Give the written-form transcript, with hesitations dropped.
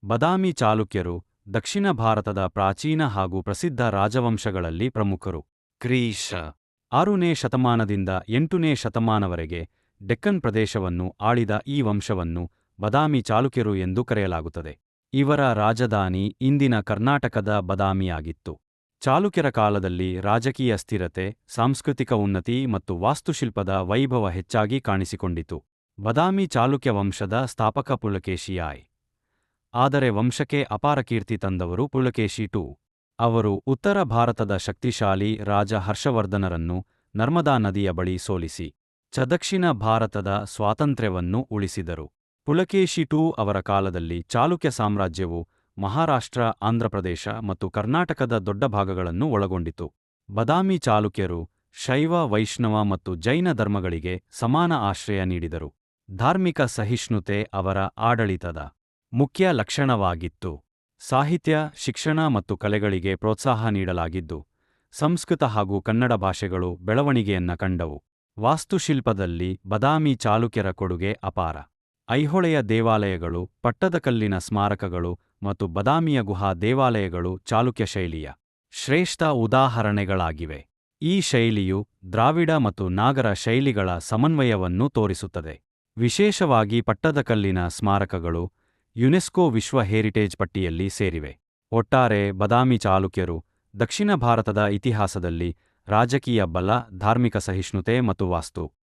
ಬದಾಮಿ ಚಾಲುಕ್ಯರು ದಕ್ಷಿಣ ಭಾರತದ ಪ್ರಾಚೀನ ಹಾಗೂ ಪ್ರಸಿದ್ಧ ರಾಜವಂಶಗಳಲ್ಲಿ ಪ್ರಮುಖರು. ಕ್ರಿ.ಶ. 6ನೇ ಶತಮಾನದಿಂದ 8ನೇ ಶತಮಾನವರೆಗೆ ಡೆಕ್ಕನ್ ಪ್ರದೇಶವನ್ನು ಆಳಿದ ಈ ವಂಶವನ್ನು ಬದಾಮಿ ಚಾಲುಕ್ಯರು ಎಂದು ಕರೆಯಲಾಗುತ್ತದೆ. ಇವರ ರಾಜಧಾನಿ ಇಂದಿನ ಕರ್ನಾಟಕದ ಬದಾಮಿಯಾಗಿತ್ತು. ಚಾಲುಕ್ಯರ ಕಾಲದಲ್ಲಿ ರಾಜಕೀಯ ಸ್ಥಿರತೆ, ಸಾಂಸ್ಕೃತಿಕ ಉನ್ನತಿ ಮತ್ತು ವಾಸ್ತುಶಿಲ್ಪದ ವೈಭವ ಹೆಚ್ಚಾಗಿ ಕಾಣಿಸಿಕೊಂಡಿತು. ಬದಾಮಿ ಚಾಲುಕ್ಯ ವಂಶದ ಸ್ಥಾಪಕ ಪುಲಕೇಶಿಯಾಯ್. ಆದರೆ ವಂಶಕ್ಕೆ ಅಪಾರ ಕೀರ್ತಿ ತಂದವರು ಪುಲಕೇಶಿ ಟು. ಅವರು ಉತ್ತರ ಭಾರತದ ಶಕ್ತಿಶಾಲಿ ರಾಜ ಹರ್ಷವರ್ಧನರನ್ನು ನರ್ಮದಾ ನದಿಯ ಬಳಿ ಸೋಲಿಸಿ ದಕ್ಷಿಣ ಭಾರತದ ಸ್ವಾತಂತ್ರ್ಯವನ್ನು ಉಳಿಸಿದರು. ಪುಲಕೇಶಿ ಟು ಅವರ ಕಾಲದಲ್ಲಿ ಚಾಲುಕ್ಯ ಸಾಮ್ರಾಜ್ಯವು ಮಹಾರಾಷ್ಟ್ರ, ಆಂಧ್ರಪ್ರದೇಶ ಮತ್ತು ಕರ್ನಾಟಕದ ದೊಡ್ಡ ಭಾಗಗಳನ್ನು ಒಳಗೊಂಡಿತು. ಬದಾಮಿ ಚಾಲುಕ್ಯರು ಶೈವ, ವೈಷ್ಣವ ಮತ್ತು ಜೈನ ಧರ್ಮಗಳಿಗೆ ಸಮಾನ ಆಶ್ರಯ ನೀಡಿದರು. ಧಾರ್ಮಿಕ ಸಹಿಷ್ಣುತೆ ಅವರ ಆಡಳಿತದ ಮುಖ್ಯ ಲಕ್ಷಣವಾಗಿತ್ತು. ಸಾಹಿತ್ಯ, ಶಿಕ್ಷಣ ಮತ್ತು ಕಲೆಗಳಿಗೆ ಪ್ರೋತ್ಸಾಹ ನೀಡಲಾಗಿದ್ದು, ಸಂಸ್ಕೃತ ಹಾಗೂ ಕನ್ನಡ ಭಾಷೆಗಳು ಬೆಳವಣಿಗೆಯನ್ನ ಕಂಡವು. ವಾಸ್ತುಶಿಲ್ಪದಲ್ಲಿ ಬದಾಮಿ ಚಾಲುಕ್ಯರ ಕೊಡುಗೆ ಅಪಾರ. ಐಹೊಳೆಯ ದೇವಾಲಯಗಳು, ಪಟ್ಟದಕಲ್ಲಿನ ಸ್ಮಾರಕಗಳು ಮತ್ತು ಬದಾಮಿಯ ಗುಹಾ ದೇವಾಲಯಗಳು ಚಾಲುಕ್ಯ ಶೈಲಿಯ ಶ್ರೇಷ್ಠ ಉದಾಹರಣೆಗಳಾಗಿವೆ. ಈ ಶೈಲಿಯು ದ್ರಾವಿಡ ಮತ್ತು ನಾಗರ ಶೈಲಿಗಳ ಸಮನ್ವಯವನ್ನು ತೋರಿಸುತ್ತದೆ. ವಿಶೇಷವಾಗಿ ಪಟ್ಟದಕಲ್ಲಿನ ಸ್ಮಾರಕಗಳು ಯುನೆಸ್ಕೋ ವಿಶ್ವ ಹೆರಿಟೇಜ್ ಪಟ್ಟಿಯಲ್ಲಿ ಸೇರಿವೆ. ಒಟ್ಟಾರೆ ಬದಾಮಿ ಚಾಲುಕ್ಯರು ದಕ್ಷಿಣ ಭಾರತದ ಇತಿಹಾಸದಲ್ಲಿ ರಾಜಕೀಯ ಬಲ, ಧಾರ್ಮಿಕ ಸಹಿಷ್ಣುತೆ ಮತ್ತು ವಾಸ್ತು